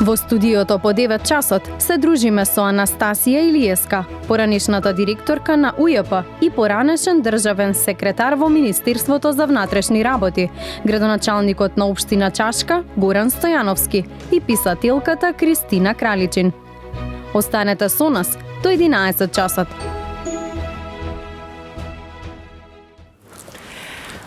Во студиото по 9 часот се дружиме со Анастасија Илиевска, поранешната директорка на УЈП и поранешен државен секретар во Министерството за внатрешни работи, градоначалникот на општина Чашка Горан Стојановски и писателката Кристина Краличин. Останете со нас до 11 часот.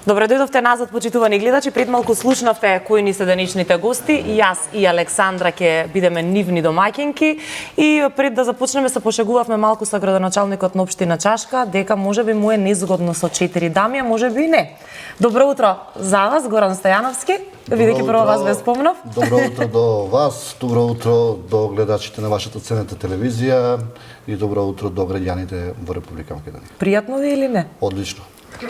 Добре дојдовте назад, почитувани гледачи. Пред малку слушнавте кои ни се денешните гости. Јас и Александра ќе бидеме нивни домаќинки. И пред да започнеме се пошегувавме малку со градоначалникот на општина Чашка дека можеби му е незгодно со 4 дами, а можеби и не. Добро утро за вас, Горан Стојановски. Бидејќи прво вас ве спомнав. Добро утро до вас, добро утро до гледачите на вашата ценета телевизија и добро утро до граѓаните во Република Македонија. Пријатно ви или не? Одлично.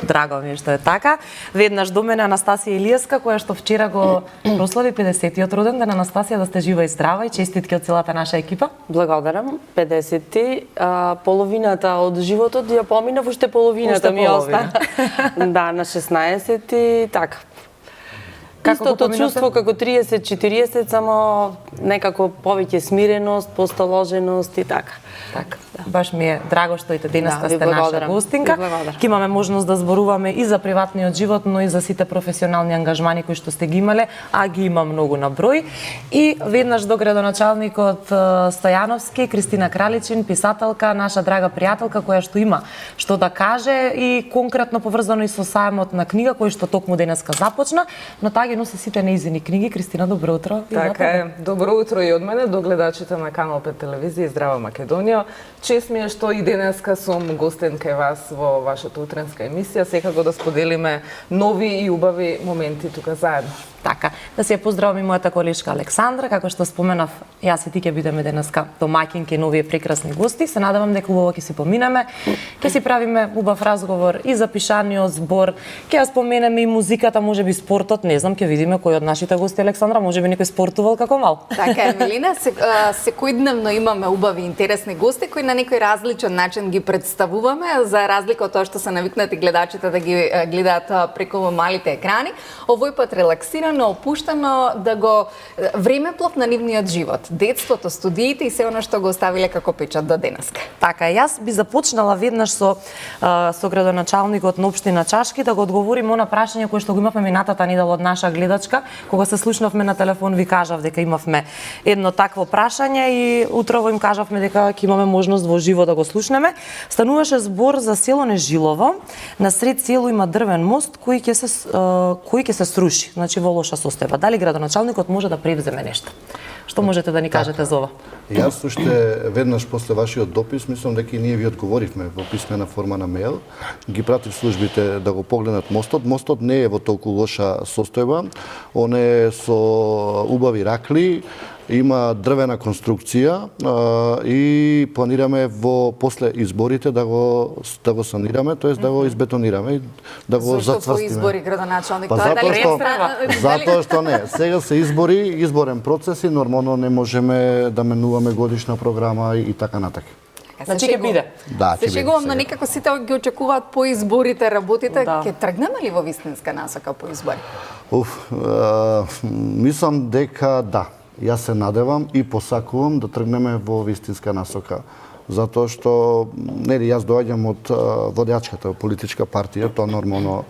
Драго ми е што е така. Веднаш до мене Анастасија Илиевска, која што вчера го прослави 50-тиот роден ден. Анастасија, да сте жива и здрава и честитки од целата наша екипа. Благодарам. 50-ти, половината од животот ја поминав, уште половината ми остана. Да, на 16-ти, така. Истото чувство како 30-40, само некако повеќе смиреност, постоложеност и така. Така. Баш ми е драго што и денеска сте наша гостинка. Ќе имаме можност да зборуваме и за приватниот живот, но и за сите професионални ангажмани кои што сте ги имале, а ги има многу на број. И веднаш до градоначалникот Стојановски, Кристина Краличин, писателка, наша драга пријателка која што има што да каже и конкретно поврзано и со саемот на книга кој што токму денеска започна, но таа ги носи сите неизини книги. Кристина, добро утро. Така е. Добро утро и од мене до гледачите на Канал 5 телевизија и Здрава Македонија. Чест ми е што и денеска сум гостен кај вас во вашата утренска емисија, секако да споделиме нови и убави моменти тука заедно. Така, да се ја поздравам и мојата колешка Александра, како што споменав, јас и ти ќе бидеме денеска домаќинки на овие прекрасни гости. Се надевам дека убаво ќе си поминеме, ќе си правиме убав разговор и за пишаниот збор, ќе ја споменеме и музиката, можеби спортот, не знам, ќе видиме кој од нашите гости Александра, можеби некој спортувал како мал. Така е, Милина, секојдневно имаме убави интересни гости кои на некој различен начин ги представуваме, за разлика од тоа што се навикнати гледачите да ги гледаат преку малите екрани. Овој пат релаксирано, опуштено, да го времеплов на нивниот живот, детството, студиите и се она што го оставиле како печат до денеска. Така, јас би започнала веднаш со градоначалникот на општина Чашки да го одговорим на прашање кое што го имавме минатата недела од наша гледачка, кога се слушнавме на телефон, ви кажав дека имавме едно такво прашање и утрово им кажавме дека ќе имаме можност во живо да го слушнеме. Стануваше збор за село Нежилово. Насред село има дрвен мост кој ќе се сруши, значи во лоша состојба. Дали градоначалникот може да превземе нешто? Што можете да ни кажете за ова? Јас уште веднаш после вашиот допис, мислам дека и ние ви одговоривме во писмена форма на мејл. Ги пратив службите да го погледнат мостот. Мостот не е во толку лоша состојба. Он е со убави ракли, има дрвена конструкција и планираме во после изборите да го санираме, тоест да го избетонираме и да го зацврстиме. Зошто по избори градоначалник? Затоа што не. Сега се избори, изборен процес и нормално не можеме да менуваме годишна програма и така натака. Значи ќе биде. Да, се шегувам, но некако сите ги очекуваат по изборите работите. Ќе тргнеме ли во вистинска насока по избори? Мислам дека да. Јас се надевам и посакувам да тргнеме во вистинска насока. Затоа што, нели, јас доаѓам од водачката политичка партија, тоа нормално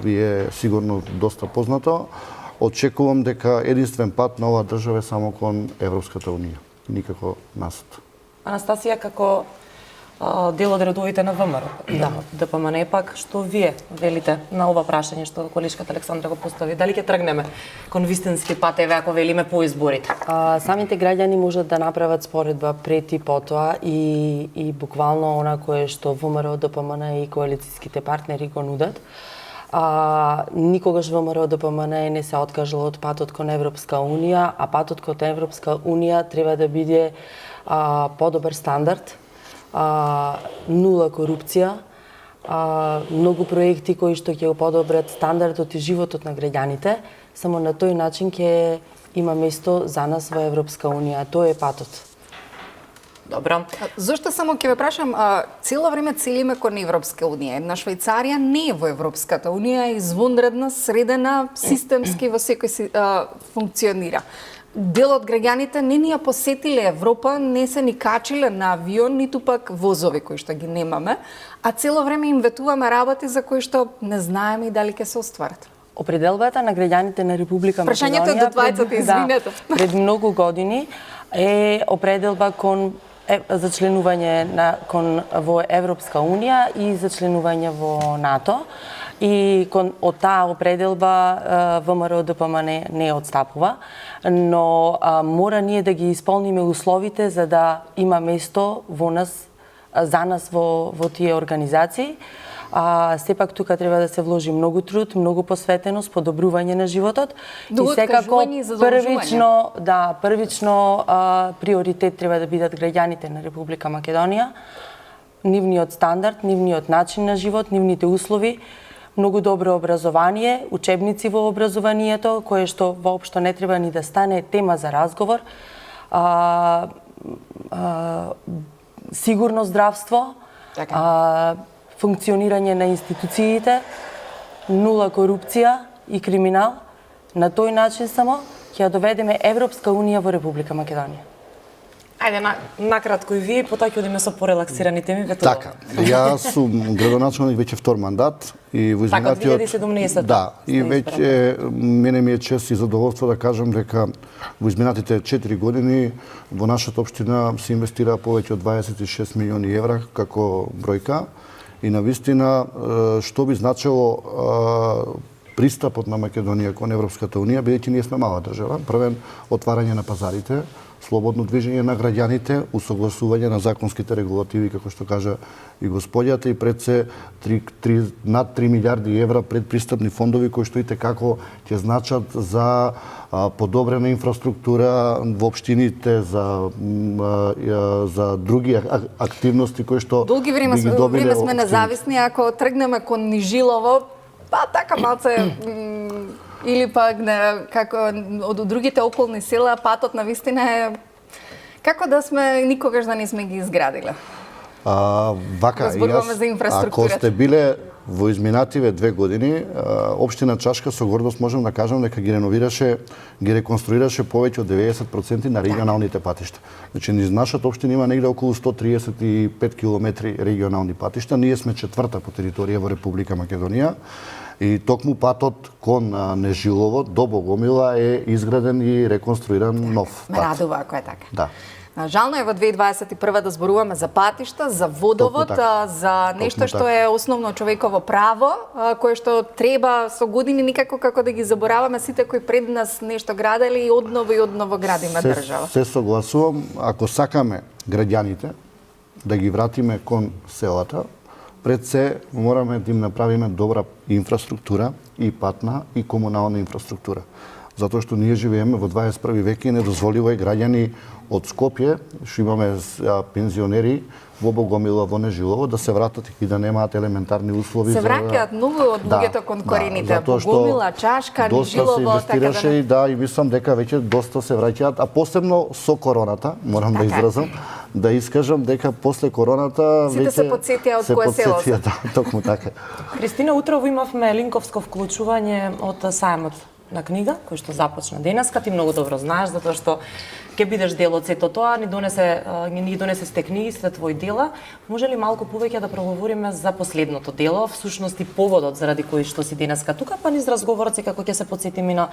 ви е сигурно доста познато. Очекувам дека единствен пат на оваа држава е само кон Европската унија, никако насад. Анастасија, како дел од редовите на ВМРО, да, ДПМН, пак што вие велите на ова прашање што колешката Александра го постави? Дали ќе тргнеме кон вистински пат, еве ако велиме по изборите? Самите граѓани можат да направат споредба пред и потоа и буквално она кое што ВМРО, ДПМН и коалицијските партнери го нудат. Никогаш ВМРО ДПМН не се откажало од патот кон Европска унија, а патот кон Европска унија треба да биде подобар стандард, нула корупција, многу проекти кои што ќе го подобрат стандардот и животот на граѓаните, само на тој начин ќе има место за нас во Европска унија. Тоа е патот. Добро. Зошто само ќе ве прашам, цело време целиме кон Европска унија. Една Швајцарија не е во Европската унија, извонредна, средена, системски во секој функционира. дел од граѓаните не ни ја посетиле Европа, не се ни качиле на авион, ниту пак возови кои што ги немаме, а цело време им ветуваме работи за кои што не знаеме и дали ќе се остварат. Определбата на граѓаните на Република Македонија Прашањето е до двајцата, извинете. Пред многу години е определба за членување во Европска Унија и за членување во НАТО. И од таа определба ВМРО ДПМН не отстапува, но мора ние да ги исполниме условите за да има место за нас во тие организации. Сепак тука треба да се вложи многу труд, многу посветеност, подобрување на животот. И секако првично приоритет треба да бидат граѓаните на Република Македонија, нивниот стандард, нивниот начин на живот, нивните услови, многу добро образование, учебници во образованието, кое што воопшто не треба ни да стане тема за разговор, сигурно здравство, функционирање на институциите, нула корупција и криминал. На тој начин само ќе ја доведеме Европска Унија во Република Македонија. Ајде, накратко и вие, потоа ќе одиме со порелаксирани теми. Така, јас сум градоначалник веќе втор мандат и во изминатиот... Така, 2017. Да, и веќе мене ми е чест и задоволство да кажам дека во изминатите 4 години во нашата општина се инвестира повеќе од 26 милиони евра како бројка и навистина што би значило пристапот на Македонија кон Европската Унија, бидејќи ние сме мала држава, првен отварање на пазарите, слободно движење на граѓаните, усогласување на законските регулативи, како што кажа и господјата, и пред се над 3 милиарди евра предпристапни фондови кои што и како ќе значат за подобрена инфраструктура во општините, за други активности кои што долги време сме независни, ако тргнеме кон Нижилово, така малце или пак како од другите околни села, патот на вистина е како да сме никогаш да не сме ги изградиле. Вака, ако сте биле во изминативе 2 години, општина Чашка со гордост можам да кажам дека ги реновираше, ги реконструираше повеќе од 90% на регионалните патишта. Значи, низ нашата општина има негде околу 135 километри регионални патишта. Ние сме четврта по територија во Република Македонија. И токму патот кон Нежилово до Богомила е изграден и реконструиран нов пат. Радува ако е така. Да. Жално е во 2021 да зборуваме за патишта, за водовод, за нешто што е основно човеково право, кое што треба со години никако како да ги забораваме сите кои пред нас нешто градели и одново градиме држава. Се согласувам, ако сакаме граѓаните да ги вратиме кон селата, пред се мораме да им направиме добра инфраструктура, и патна, и комунална инфраструктура. Затоа што ние живееме во 21 век и недозволиво е граѓани од Скопје, што имаме пензионери во Богомила, во Нежилово, да се вратат и да немаат елементарни услови. Се враќаат многу од луѓето кон корените. Богомила, Чашка, Нежилово, така да. И мислам дека веќе доста се враќаат, а посебно со короната, морам да изразам, да искажам дека после короната сите се потсетија од кое село. Да, токму така. Кристина, утрово имавме линковско вклучување од сајмот на книга, кој што започна денеска. Ти многу добро знаеш, затоа што ќе бидеш дел од сето тоа, ни донесе сте книги, сте твои дела. Може ли малку повеќе да проговориме за последното дело, всушност и поводот заради кој што си денеска тука, па низ разговорот како ќе се потсетиме на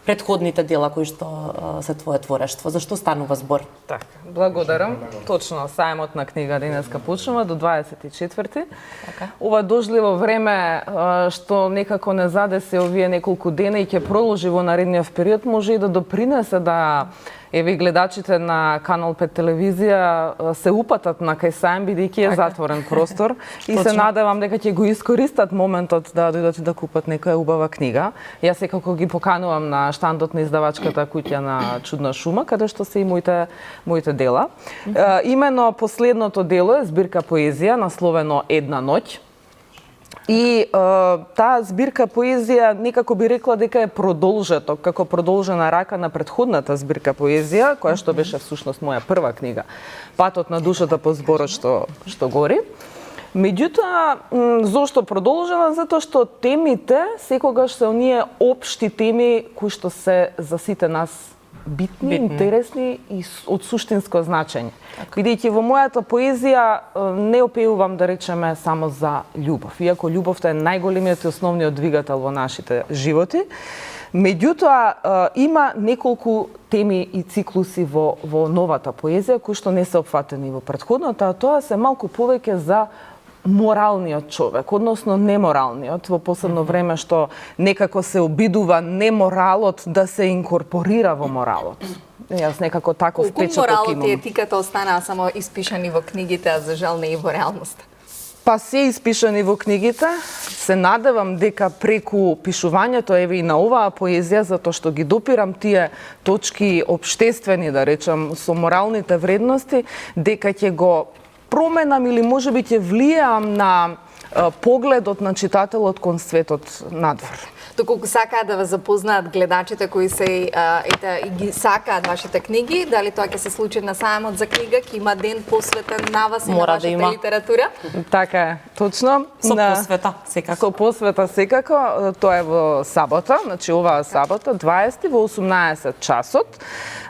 претходните дела кои што се твое творештво. Зашто станува збор? Така, благодарам. Точно, сајмот на книга денеска почнува до 24-ти. Така. Ова дожливо време што некако не задесе овие неколку дена и ќе продолжи во наредниот период, може и да допринесе да еви гледачите на Канал 5 телевизија се упатат на кај сајм, бидејќи е затворен простор и се надевам дека ќе го искористат моментот да дојдат и да купат некоја убава книга. Јас секако ги поканувам на штандот на издавачката куќа на Чудна шума, каде што се и моите дела. Имено последното дело е збирка поезија насловено Една ноќ. И таа збирка поезија некако би рекла дека е продолжеток, како продолжена рака на претходната збирка поезија, која што беше всушност моја прва книга, Патот на душата по зборот што гори. Меѓутоа, зошто продолжена? Затоа што темите секогаш се оние општи теми кои што се за сите нас битни, интересни и од суштинско значење. Бидејќи во мојата поезија не опеувам да речеме само за љубов, иако љубовта е најголемиот и основниот двигател во нашите животи. Меѓутоа, има неколку теми и циклуси во новата поезија кои што не се опфатени во претходната, а тоа се малку повеќе за моралниот човек, односно неморалниот, во последно време што некако се обидува неморалот да се инкорпорира во моралот. Јас некако таков печаток имам. Колку моралот и етиката останаа само испишани во книгите, а за жал не и во реалноста? Па се испишани во книгите. Се надевам дека преку пишувањето, еве и на оваа поезија, затоа што ги допирам тие точки обштествени, да речам, со моралните вредности, дека ќе го променам или можеби ќе влијам на погледот на читателот кон светот надвор. Доколку сакаат да ве запознаат гледачите кои се и ги сакаат вашите книги, дали тоа ќе се случи на сајмот за книга, ќе има ден посветен на вас и на вашата литература? Така е, точно. Со посвета, секако. Со посвета, секако. Тоа е во сабота, значи оваа сабота, 20 во 18 часот.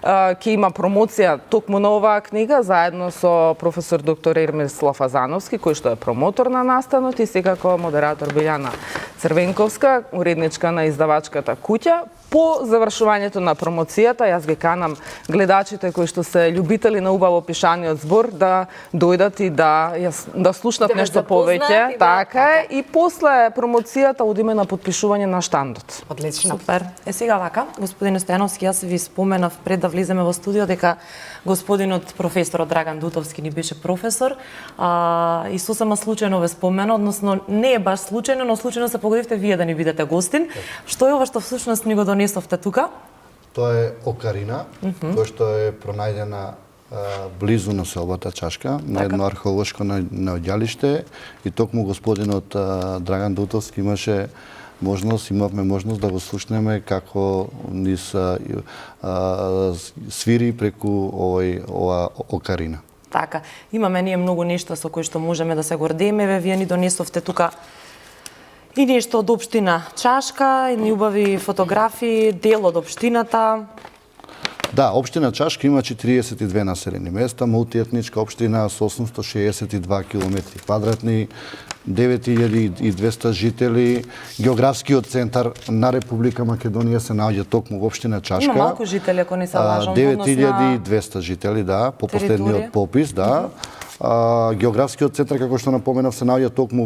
Ќе има промоција токму на оваа книга, заедно со професор доктор Ермислав Азановски, кој што е промотор на настанот, и секако модератор Билјана Црвенковска, уредничка на издавачката Куќа. По завршувањето на промоцијата, јас ги канам гледачите кои што се љубители на убаво пишаниот збор да дојдат и да слушнат нешто повеќе. Така е. И после промоцијата одиме на подпишување на штандот. Одлично. Супер. Сега вака, господине Стојановски, јас ви споменав пред да влиземе во студио дека господинот професорот Драган Дутовски ни беше професор и сосема случајно ве спомена, односно не е баш случајно, но случајно се погодивте вие да ни бидете гостин. Што е ова што всушност ми го донесовте тука? Тоа е окарина, која што е пронајдена близу на селбата Чашка, на едно археолошко наоѓалиште, и токму господинот Драган Дутовски имавме можност да го слушнеме како низ свири преку ова окарина. Така, имаме ние многу нешта со кои што можеме да се гордееме, вие ни донесовте тука и нешто од општина Чашка, и убави фотографии, дел од општината. Да, општина Чашка има 42 населени места, мултиетничка општина со 862 километри квадратни, 9200 жители. Географскиот центар на Република Македонија се наоѓа токму во општина Чашка. Има малку жители, ако не се лажам, 9200 жители, да, по последниот попис, да. Географскиот центар, како што напоменав, се наоѓа токму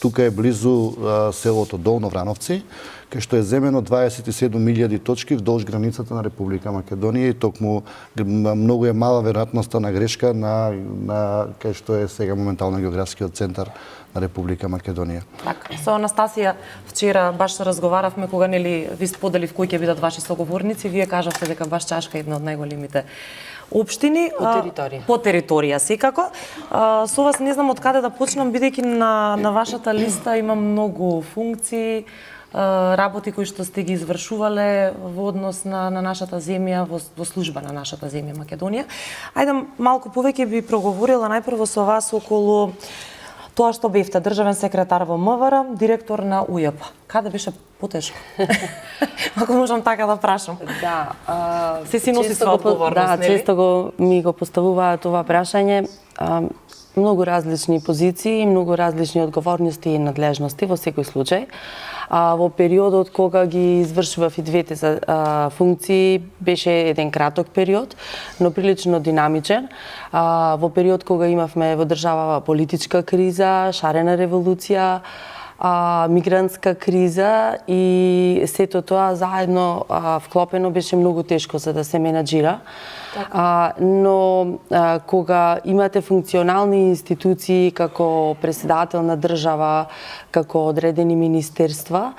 тука е близу селото Долно Врановци, кај што е земено 27.000 точки вдолж границата на Република Македонија, и токму многу е мала веројатноста на грешка на кај што е сега моментално географскиот центар на Република Македонија. Така, со Анастасија вчера баш разговаравме кога ви споделив кои ќе бидат ваши соговорници, вие кажавте дека баш Чашка е една од најголемите општини по територија секако. Со вас не знам од каде да почнам, бидејќи на вашата листа има многу функции, работи кои што сте ги извршувале во однос на нашата земја, во служба на нашата земја Македонија. Ајде малку повеќе би проговорила најпрво со вас околу тоа што бевте државен секретар во МВР, директор на УЈП. Каде беше потешко? Ако можам така да прашам. Да, се си носи своја одговорност, нели? често ми го поставуваат ова прашање. Многу различни позиции, многу различни одговорности и надлежности во секој случај. Во периодот кога ги извршував и двете функции беше еден краток период, но прилично динамичен. Во период кога имавме во државава политичка криза, шарена револуција, мигрантска криза и сето тоа заедно вклопено беше многу тешко за да се менаџира. Но кога имате функционални институции како председател на држава, како одредени министерства,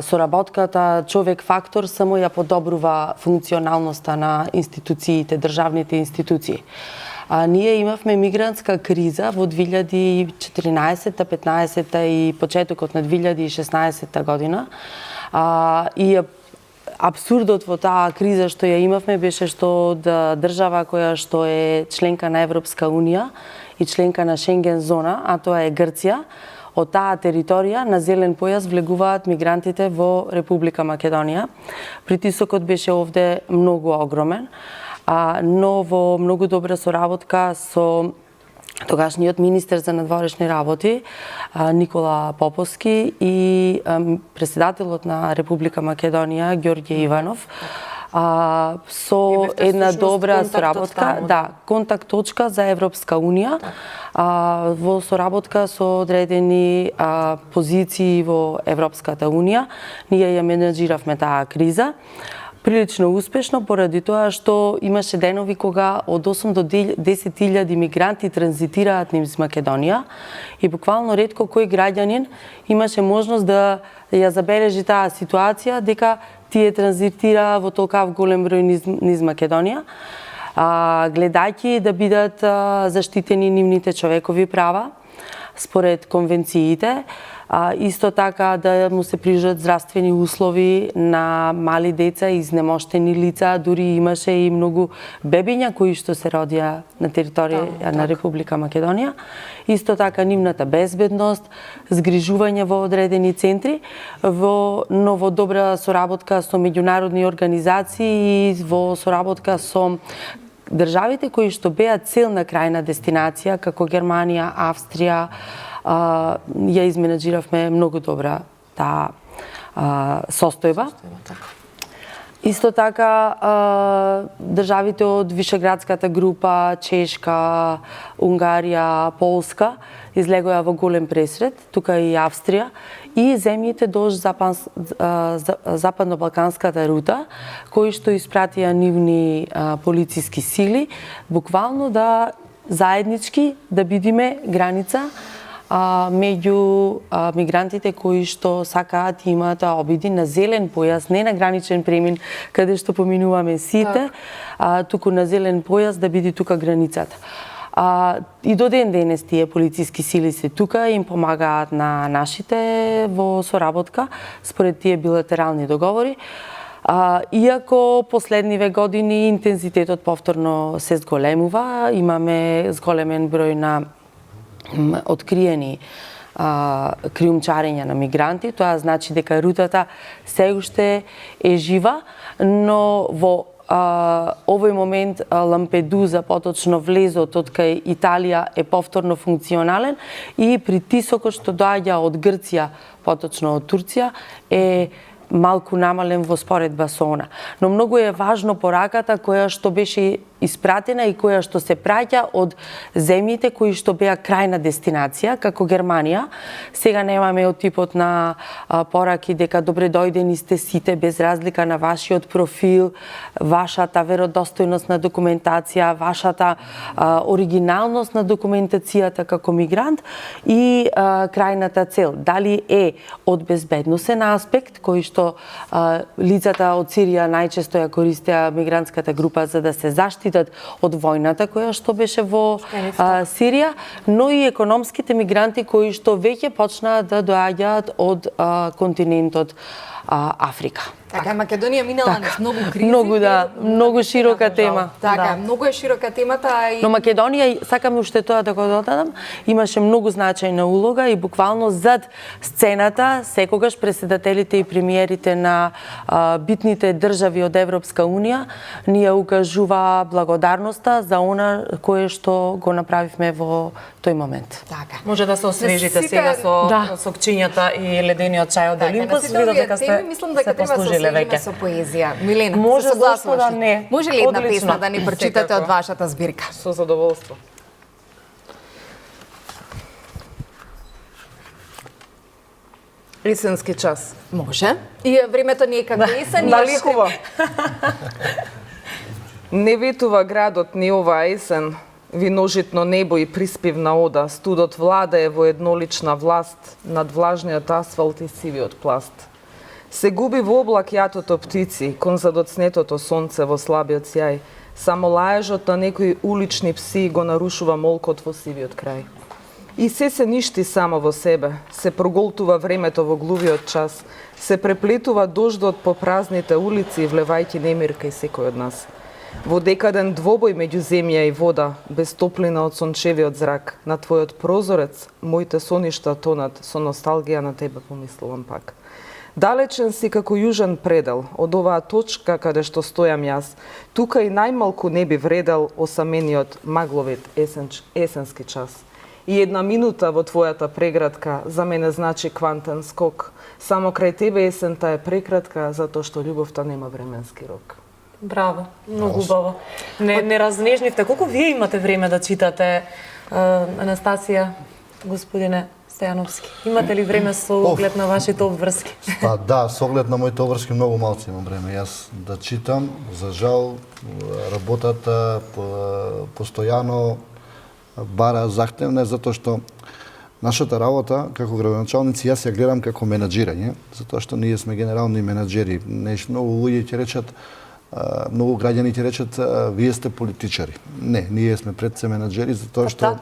соработката човек-фактор само ја подобрува функционалноста на институциите, државните институции. Ние имавме мигрантска криза во 2014-та, 15-та и почетокот на 2016 година. И апсурдот во таа криза што ја имавме беше што држава која што е членка на Европска Унија и членка на Шенген зона, а тоа е Грција, од таа територија на зелен појас влегуваат мигрантите во Република Македонија. Притисокот беше овде многу огромен, но во многу добра соработка со тогашниот министер за надворешни работи Никола Поповски и председателот на Република Македонија Ѓорѓе Иванов, со една добра соработка, контакт точка за Европска унија, во соработка со одредени позиции во Европската унија, ние ја менеджиравме таа криза. Прилично успешно, поради тоа што имаше денови кога од 8 до 10.000 мигранти транзитираат низ Македонија и буквално ретко кој граѓанин имаше можност да ја забележи таа ситуација дека тие транзитира во толкав голем број низ Македонија, гледајќи да бидат заштитени нивните човекови права според конвенциите, исто така да му се прижат здравствени услови на мали деца и изнемоштени лица, дури имаше и многу бебиња кои што се родија на територија на Република Македонија. Исто така нивната безбедност, згрижување во одредени центри, но во добра соработка со меѓународни организации и во соработка со државите кои што беа целна крајна дестинација, како Германија, Австрија, ја изменеджиравме многу добра таа состојба. Исто така, државите од Вишеградската група, Чешка, Унгарија, Полска, излегоа во голем пресред, тука и Австрија, и земјите долж западно-балканската рута, кои што испратија нивни полициски сили, буквално да заеднички да бидиме граница меѓу мигрантите кои што сакаат и имаат обиди на зелен појас, не на граничен премин, каде што поминуваме сите, туку на зелен појас да биде тука границата. И до ден денес тие полициски сили се тука, им помагаат на нашите во соработка, според тие билатерални договори. Иако последниве години интензитетот повторно се зголемува, имаме зголемен број на откриени криумчарења на мигранти, тоа значи дека рутата се уште е жива, но во овој момент Лампедуза, поточно влезот од кај Италија е повторно функционален и притисокот што доаѓа од Грција, поточно од Турција, е малку намален во споредба со она. Но многу е важно пораката која што беше испратена и која што се праќа од земјите кои што беа крајна дестинација, како Германија. Сега немаме од типот на пораки дека добре дојдени сте сите без разлика на вашиот профил, вашата веродостојност на документација, вашата оригиналност на документацијата како мигрант и крајната цел. Дали е од безбедносен аспект, кој што лицата од Сирија најчесто ја користеа мигрантската група за да се заштитат од војната која што беше во Сирија, но и економските мигранти кои што веќе почнаа да доаѓаат од континентот Африка. Така, Македонија минала низ многу кризи. Многу широка тема. Така, многу е широка темата и но Македонија, сакам уште тоа да го додадам, имаше многу значајна улога и буквално зад сцената секогаш председателите и премиерите на битните држави од Европска унија ни ја укажува благодарноста за она кое што го направивме во тој момент. така. Може да се освежите сега со сокчињата и ледениот чај од Олимпос, видов дека сте мислам дека се треба да се послужиле освежиме веќе. со поезија. Милена, Може, се согласуваш зашто да ли? не? Може ли една Одлично. песна да ни прочитате Секако. од вашата збирка? Со задоволство. Есенски час. Може. И времето ни е како есен. Наликува. Не ветува градот ни ова есен, виножитно небо и приспивна ода, студот влада е во еднолична власт над влажниот асфалт и сивиот пласт. Се губи во облак јатото птици, кон задоцнетото сонце во слабиот сјај, само лаежот на некои улични пси го нарушува молкот во сивиот крај. И се ништи само во себе, се проголтува времето во глувиот час, се преплетува дождот по празните улици, влевајќи немир кај секој од нас. Во декаден двобој меѓу земја и вода, без топлина од сончевиот зрак, на твојот прозорец, моите соништа тонат, со носталгија на тебе помислувам пак. Далечен си како јужен предел, од оваа точка каде што стојам јас, тука и најмалку не би вредел осамениот магловит есенски час. И една минута во твојата преградка за мене значи квантен скок. Само крај тебе есента е прекратка, затоа што љубовта нема временски рок. Браво, многу убаво. Не разнежнивте. Колку вие имате време да читате, Анастасија, господине Стојановски? Имате ли време со оглед на вашите обврски? Па да, со оглед на моите обврски многу малку имам време јас да читам. За жал, работата постојано бара захтевна, затоа што нашата работа како градоначалници јас ја гледам како менаџирање, затоа што ние сме генерални менаџери. Многу луѓе ќе речат, многу граѓани ќе речат, вие сте политичари. Не, ние сме пред се менаџери, затоа што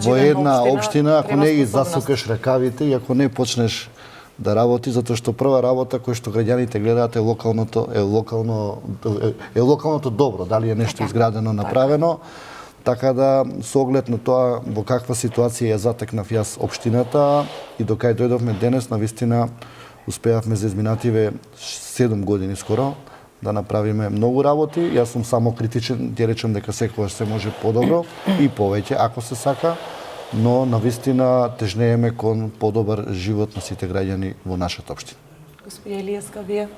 во една општина, ако не ги засукаш ракавите и ако не почнеш да работи, затоа што прва работа која што граѓаните гледаат е локалното добро, дали е нешто изградено, направено. Така да, со оглед на тоа во каква ситуација ја затекнав јас општината и до кај дојдовме денес, навистина успеавме за изминативе 7 години скоро да направиме многу работи. Јас сум само критичен, ќе речем дека секогаш се може подобро и повеќе ако се сака, но навистина тежнееме кон подобар живот на сите граѓани во нашата општина. Господја Илиеска, вие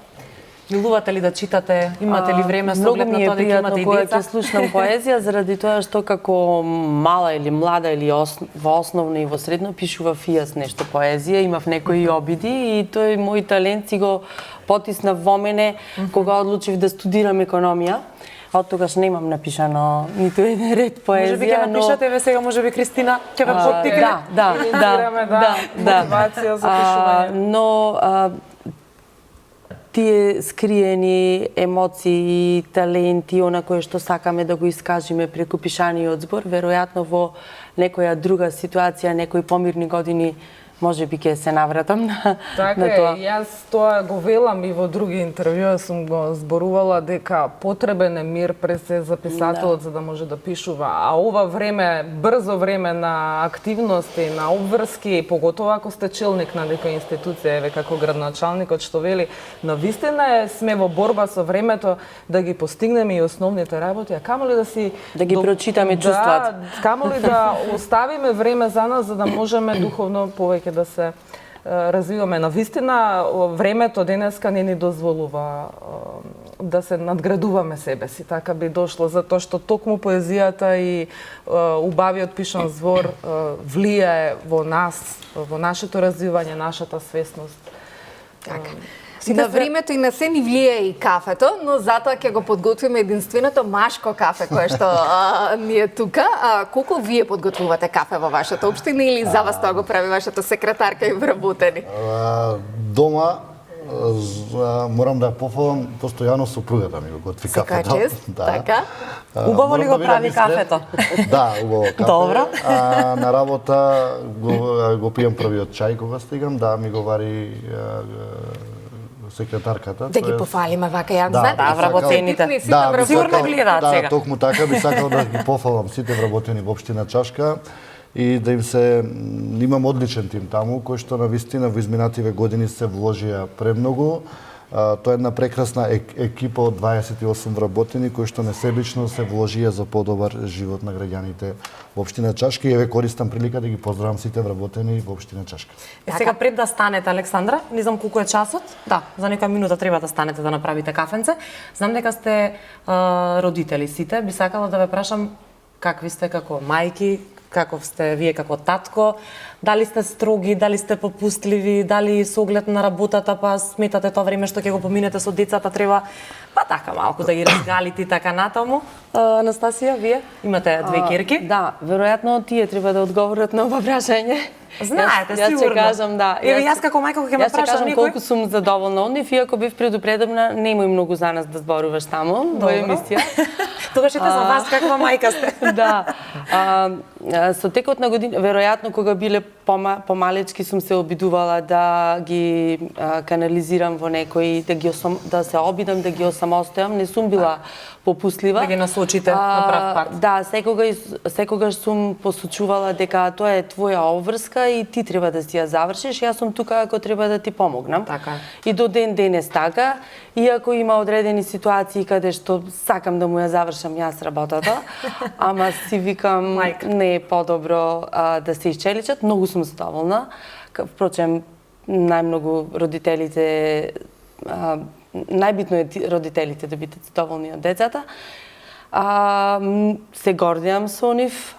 љубувате ли да читате? Имате ли време со оглед на тоа дека имате и деца? Многу ми е пријатно кога ќе деца? слушнам поезија, заради тоа што како мала или млада или во основно и во средно пишував и јас нешто поезија, имав некои обиди и тој мој талент си го потиснав во мене кога одлучив да студирам економија. Од тогаш немам напишано ниту еден ред поезија, Може би ќе напишете, еве сега може би Кристина ќе ве поттикне. Мотивација за пишување. Но тие скриени емоции, таленти, она кое што сакаме да го искажиме преку пишаниот збор, веројатно во некоја друга ситуација, некои помирни години, може би ќе се навратам на тоа. Јас тоа го велам и во други интервјуа сум го зборувала дека потребен е мир пред се за писателот за да може да пишува. А ова време, брзо време на активности, на обврски, поготово ако сте челник на некоја институција, еве како градоначалникот што вели, навистина сме во борба со времето да ги постигнеме и основните работи, а камоли да ги прочитаме чувствата. Камоли да оставиме време за нас за да можеме духовно повеќе да се развиваме. Навистина, времето денеска не ни дозволува да се надградуваме себе си. Така би дошло, затоа што токму поезијата и убавиот пишан збор влијае во нас, во нашето развивање, нашата свесност. Така. На времето и на се ни влијае и кафето, но затоа ќе го подготвиме единственото машко кафе кое што ни е тука. Колку вие подготвувате кафе во вашата општина или за вас тоа го прави вашата секретарка и вработени? Дома морам да пофалам постојано супругата ми го готви кафето. Секако чест, така. Убаво ли го прави кафето? Да, убаво кафе. Добро. На работа го пијам првиот чај кога стигам, да ми го вари секретарката. Да ги пофалиме вака, ја знаете, да, вработените. Да, сигурно гледаат сега. Да, токму така би сакал да ги пофалам сите вработени во општина Чашка и да им се имам одличен тим таму кој што навистина во изминативе години се вложија премногу. Тоа е една прекрасна екипа од 28 вработени кои што несебично се вложија за подобар живот на граѓаните во општина Чашка и еве користам прилика да ги поздравам сите вработени во општина Чашка. Сега пред да станете, Александра, не знам колку е часот. Да, за некоја минута треба да станете да направите кафенце. Знам дека сте родители сите. Би сакала да ве прашам какви сте како мајки, каков сте вие како татко, дали сте строги, дали сте попустливи, дали со оглед на работата па сметате тоа време што ќе го поминете со децата треба па така малку да ги разгалите и така натаму. Анастасија, вие имате две ќерки? Да, веројатно тие треба да одговорат на ова прашање. Знаете, јас сигурно. ќе кажам, да. Еве, јас како мајка кога ќе ме Јас ќе прашам кажам некој... колку сум задоволна од нив, иако бев предупредена, немој многу за нас да зборуваш таму, во емисија. Тогаш ете за вас каква мајка сте. Да. Со текот на година, веројатно кога биле помалечки сум се обидувала да ги канализирам во некој, да се обидам да ги осамостојам, не сум била попуслива. Да ги насочите на прав пат. Да, секогаш сум посочувала дека тоа е твоја обврска и ти треба да си ја завршиш, јас сум тука ако треба да ти помогнам. Така. И до ден денес така, иако има одредени ситуации каде што сакам да му ја завршам јас работата, ама си викам не е подобро да се исчеличат, многу сум задоволна. Впрочем, најмногу родителите, најбитно е родителите да бидат задоволни од децата. Се гордеам со нив,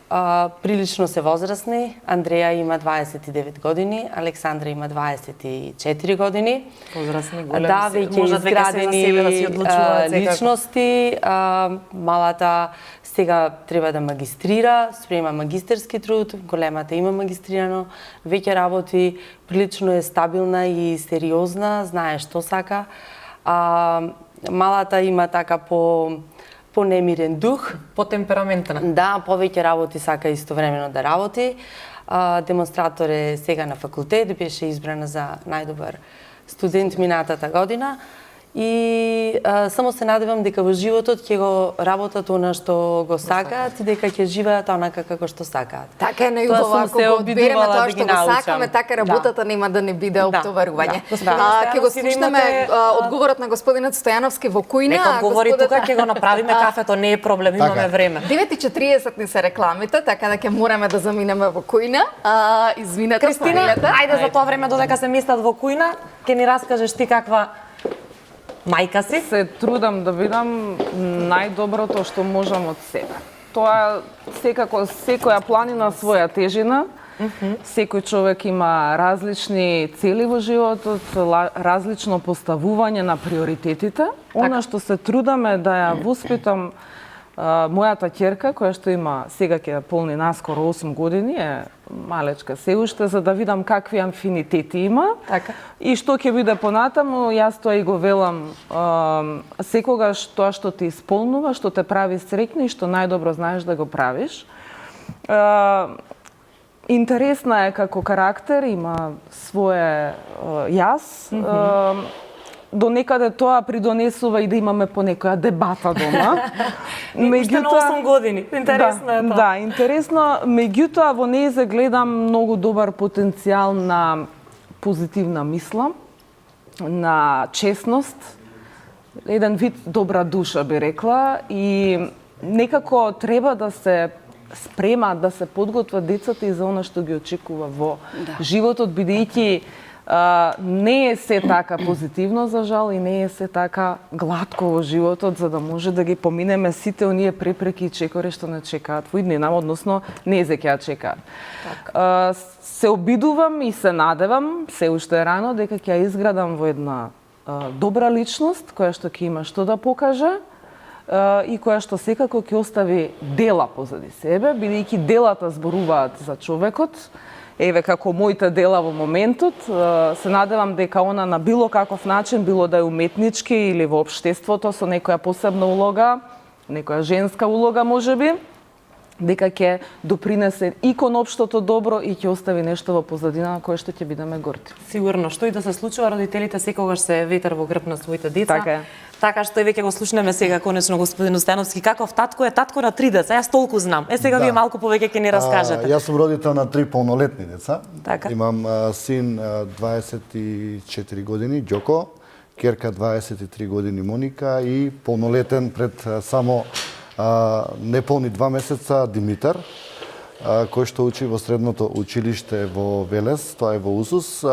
прилично се возрастни. Андреја има 29 години, Александра има 24 години. Возрастни, големи. Да, веќе изградени личности. Малата сега треба да магистрира, спрема магистерски труд, големата има магистрирано, веќе работи, прилично е стабилна и сериозна, знае што сака. Малата има така по-немирен дух. По-темпераментна. Да, повеќе работи сака истовремено да работи. Демонстратор е сега на факултет, беше избрана за најдобар студент минатата година. И само се надевам дека во животот ќе го работат она што го сакаат и дека ќе живеат онака како што сакаат. Така е најубаво, ако го одбереме тоа што го сакаме, така работата нема да не биде оптоварување. Ќе го слушнеме одговорот на господинот Стојановски во кујна. Нека одговори тука, ќе го направиме кафето, не е проблем, имаме време. 9:40 ни се рекламите, така да ќе мораме да заминеме во кујна. Извинете, Кристина, ајде за тоа време додека се местат во кујна, ќе ни раскажеш ти каква мајка си? Се трудам да бидам најдоброто што можам од себе. Тоа секако секоја планина своја тежина. Секој човек има различни цели во животот, различно поставување на приоритетите. Она што се трудам е да ја воспитам мојата ќерка, која што има, сега ќе полни наскоро 8 години, е малечка се уште, за да видам какви афинитети има. Така. И што ќе биде понатаму, јас тоа и го велам, секогаш тоа што ти исполнува, што те прави среќна и што најдобро знаеш да го правиш. Интересна е како карактер, има свое јас. До некаде тоа придонесува и да имаме по некоја дебата дома. Уште на 8 години. Интересно е тоа. Да, интересно. Меѓутоа, во нејзе гледам многу добар потенцијал на позитивна мисла, на честност, еден вид добра душа, би рекла, и некако треба да се спремаат, да се подготват децата и за она што ги очекува во животот, бидејќи не е се така позитивно, за жал, и не е се така гладко во животот, за да може да ги поминеме сите оние препреки и чекори што не чекаат во иднина, односно не ќе ја чекаат. Се обидувам и се надевам, се уште е рано, дека ќе ја изградам во една добра личност, која што ќе има што да покаже, и која што секако ќе остави дела позади себе, бидејќи делата зборуваат за човекот. Еве како моите дела во моментот, се надевам дека она на било каков начин, било да е уметнички или во општеството со некоја посебна улога, некоја женска улога можеби, дека ќе допринесе и кон општото добро и ќе остави нешто во позадина на кое што ќе бидеме горди. Сигурно, што и да се случува, родителите секогаш се ветер во грб на своите деца. Така е. Така што веќе го слушнеме сега конечно господин Стојановски, каков татко е, татко на 3 деца. Јас толку знам. Сега вие малку повеќе ќе ни раскажете. Јас сум родител на 3 полнолетни деца. Така. Имам син 24 години, Ѓоко, ќерка 23 години, Моника, и полнолетен пред само неполни 2 месеца Димитар, кој што учи во средното училиште во Велес, тоа е во УСУС.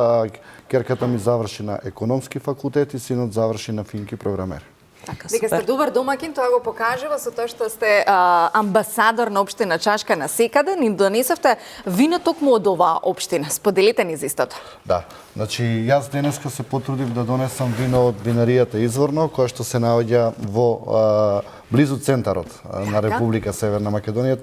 Ќерката ми заврши на економски факултет и синот заврши на финки програмер. Така, Дека сте добар домакин, тоа го покажува со тоа што сте амбасадор на општина Чашка на секаде, ни донесовте вино токму од оваа општина. Споделите ни за истото. Да, значи јас денеска се потрудив да донесам вино од винаријата Изворно, која што се наоѓа во близу центарот на Република Северна Македонија.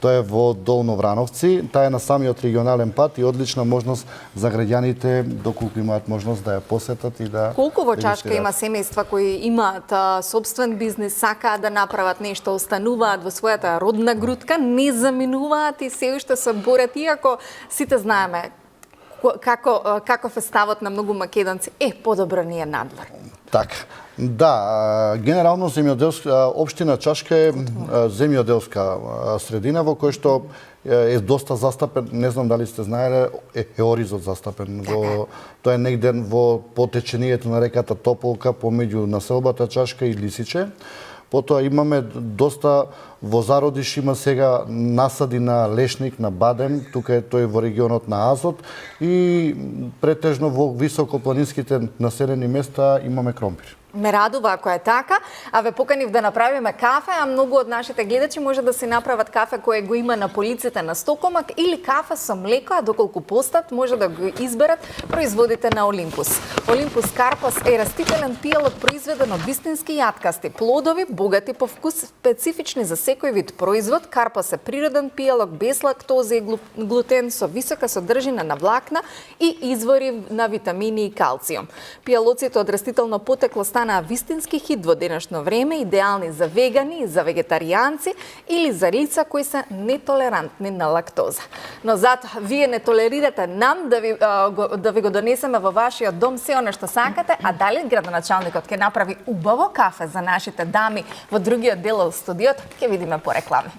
Тоа е во Долно Врановци. Таа е на самиот регионален пат и одлична можност за граѓаните доколку имаат можност да ја посетат и да... Колку во Чашка има семејства кои имаат собствен бизнис, сакаат да направат нешто, остануваат во својата родна грудка, не заминуваат и се уште се борат, иако сите знаеме каков е ставот на многу македонци. Подобро ни е надвор. Така. Да, генерално општина Чашка е земјоделска средина во кој што е доста застапен, не знам дали сте знаеле, е Оризот застапен. Тоа е негде во потечението на реката Тополка помеѓу населбата Чашка и Лисиче. Потоа имаме доста во Зародиш има сега насади на лешник, на бадем, тука е тој во регионот на Азот и претежно во високопланинските населени места имаме кромпир. Ме радува ако е така, а ве поканив да направиме кафе, а многу од нашите гледачи може да си направат кафе кое го има на полиците на Стокомак или кафе со млеко, а доколку постат може да го изберат производите на Олимпус. Олимпус Карпас е растителен пијалок произведен од вистински јаткасти плодови, богати по вкус, специфични за секој вид производ. Карпас е природен пијалок без лактоза и глутен со висока содржина на влакна и извори на витамини и калциум. Пијалоците од растително потекло станаа вистински хит во денешно време, идеални за вегани, за вегетаријанци или за лица кои се нетолерантни на лактоза. Но затоа вие не толерирате нам да ви го донесеме во вашиот дом се она што сакате, а дали градоначалникот ќе направи убаво кафе за нашите дами во другиот дел од студиот, ќе видиме по реклами.